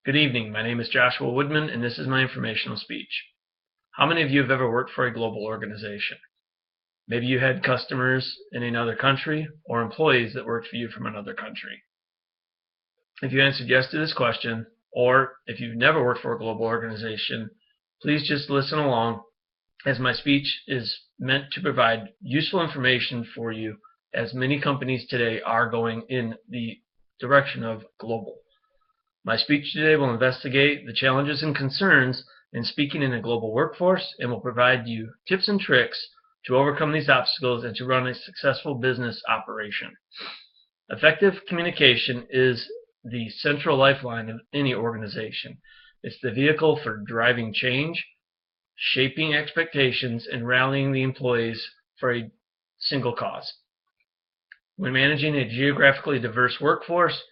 Good evening. My name is Joshua Woodman, and this is my informational speech. How many of you have ever worked for a global organization? Maybe you had customers in another country or employees that worked for you from another country. If you answered yes to this question, or if you've never worked for a global organization, please just listen along, as my speech is meant to provide useful information for you, as many companies today are going in the direction of global. My speech today will investigate the challenges and concerns in speaking in a global workforce and will provide you tips and tricks to overcome these obstacles and to run a successful business operation. Effective communication is the central lifeline of any organization. It's the vehicle for driving change, shaping expectations, and rallying the employees for a single cause. When managing a geographically diverse workforce,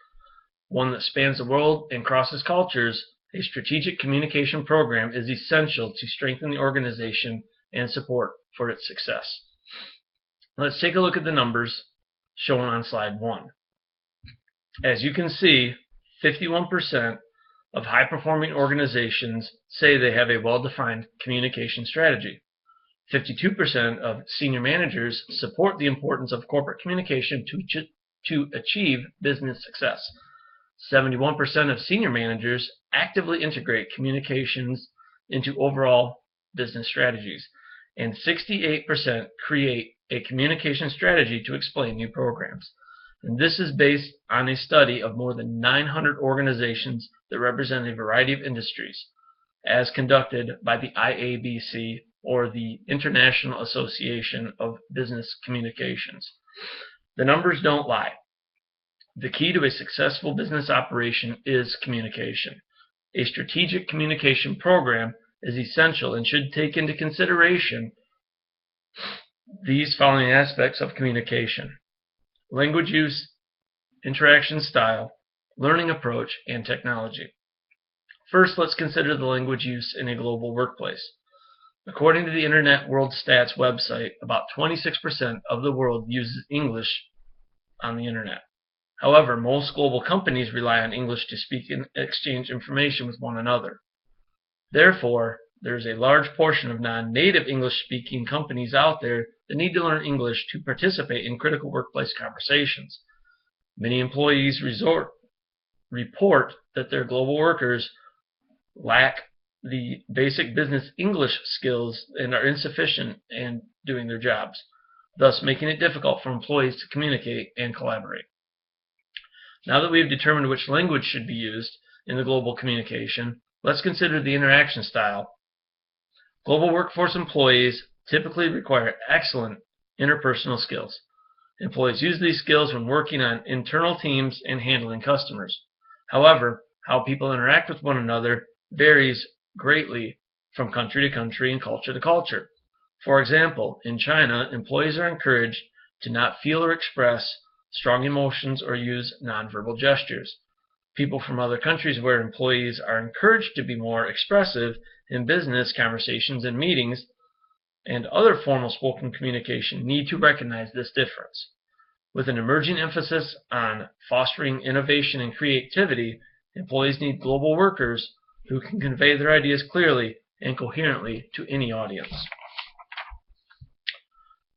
one that spans the world and crosses cultures, a strategic communication program is essential to strengthen the organization and support for its success. Let's take a look at the numbers shown on slide 1. As you can see, 51% of high-performing organizations say they have a well-defined communication strategy. 52% of senior managers support the importance of corporate communication to achieve business success. 71% of senior managers actively integrate communications into overall business strategies, and 68% create a communication strategy to explain new programs. And this is based on a study of more than 900 organizations that represent a variety of industries, as conducted by the IABC, or the International Association of Business Communications. The numbers don't lie. The key to a successful business operation is communication. A strategic communication program is essential and should take into consideration these following aspects of communication: language use, interaction style, learning approach, and technology. First, let's consider the language use in a global workplace. According to the Internet World Stats website, about 26% of the world uses English on the Internet. However, most global companies rely on English to speak and exchange information with one another. Therefore, there is a large portion of non-native English-speaking companies out there that need to learn English to participate in critical workplace conversations. Many employees report that their global workers lack the basic business English skills and are insufficient in doing their jobs, thus making it difficult for employees to communicate and collaborate. Now that we have determined which language should be used in the global communication, let's consider the interaction style. Global workforce employees typically require excellent interpersonal skills. Employees use these skills when working on internal teams and handling customers. However, how people interact with one another varies greatly from country to country and culture to culture. For example, in China, employees are encouraged to not feel or express strong emotions or use nonverbal gestures. People from other countries where employees are encouraged to be more expressive in business conversations and meetings and other formal spoken communication need to recognize this difference. With an emerging emphasis on fostering innovation and creativity, employees need global workers who can convey their ideas clearly and coherently to any audience.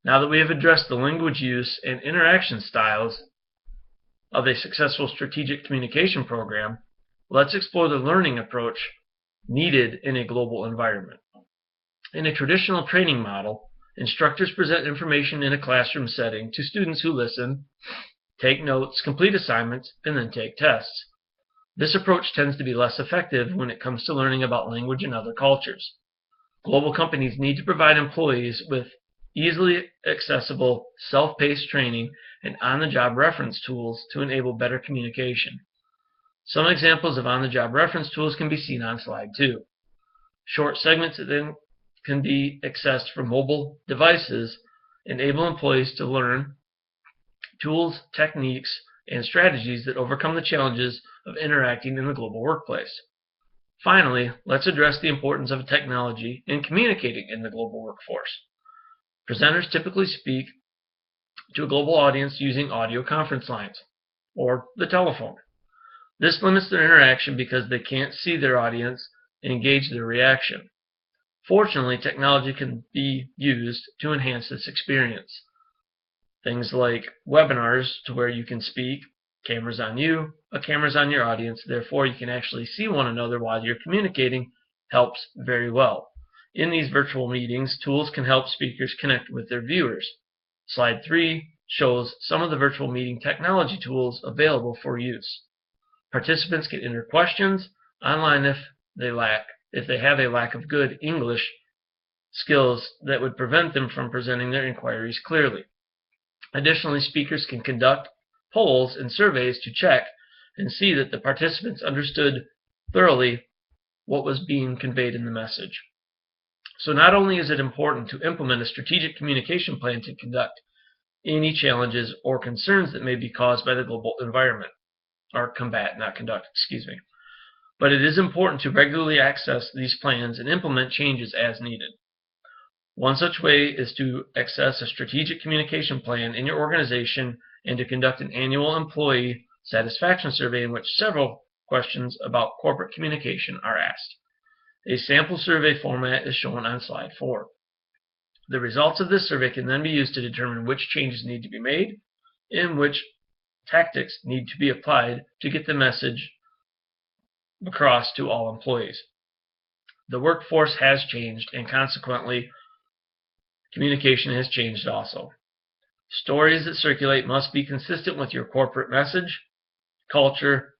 Now that we have addressed the language use and interaction styles of a successful strategic communication program, let's explore the learning approach needed in a global environment. In a traditional training model, instructors present information in a classroom setting to students who listen, take notes, complete assignments, and then take tests. This approach tends to be less effective when it comes to learning about language and other cultures. Global companies need to provide employees with easily accessible, self-paced training and on-the-job reference tools to enable better communication. Some examples of on-the-job reference tools can be seen on slide 2. Short segments that then can be accessed from mobile devices enable employees to learn tools, techniques, and strategies that overcome the challenges of interacting in the global workplace. Finally, let's address the importance of technology in communicating in the global workforce. Presenters typically speak to a global audience using audio conference lines, or the telephone. This limits their interaction because they can't see their audience and engage their reaction. Fortunately, technology can be used to enhance this experience. Things like webinars, to where you can speak, cameras on you, cameras on your audience, therefore you can actually see one another while you're communicating, helps very well. In these virtual meetings, tools can help speakers connect with their viewers. Slide 3 shows some of the virtual meeting technology tools available for use. Participants can enter questions online if they have a lack of good English skills that would prevent them from presenting their inquiries clearly. Additionally, speakers can conduct polls and surveys to check and see that the participants understood thoroughly what was being conveyed in the message. So not only is it important to implement a strategic communication plan to conduct any challenges or concerns that may be caused by the global environment, or combat, not conduct, excuse me, but it is important to regularly access these plans and implement changes as needed. One such way is to access a strategic communication plan in your organization and to conduct an annual employee satisfaction survey in which several questions about corporate communication are asked. A sample survey format is shown on slide 4. The results of this survey can then be used to determine which changes need to be made and which tactics need to be applied to get the message across to all employees. The workforce has changed, and consequently, communication has changed also. Stories that circulate must be consistent with your corporate message, culture,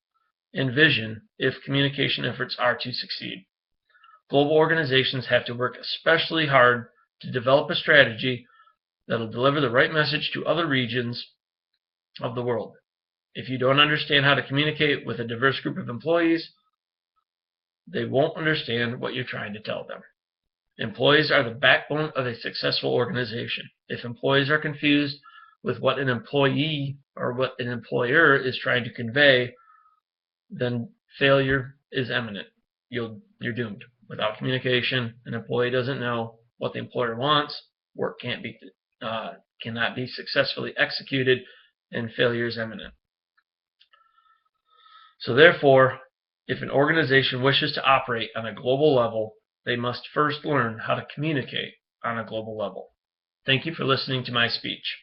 and vision if communication efforts are to succeed. Global organizations have to work especially hard to develop a strategy that will deliver the right message to other regions of the world. If you don't understand how to communicate with a diverse group of employees, they won't understand what you're trying to tell them. Employees are the backbone of a successful organization. If employees are confused with what an employee or what an employer is trying to convey, then failure is imminent. You're doomed. Without communication, an employee doesn't know what the employer wants, work cannot be successfully executed, and failure is imminent. So therefore, if an organization wishes to operate on a global level, they must first learn how to communicate on a global level. Thank you for listening to my speech.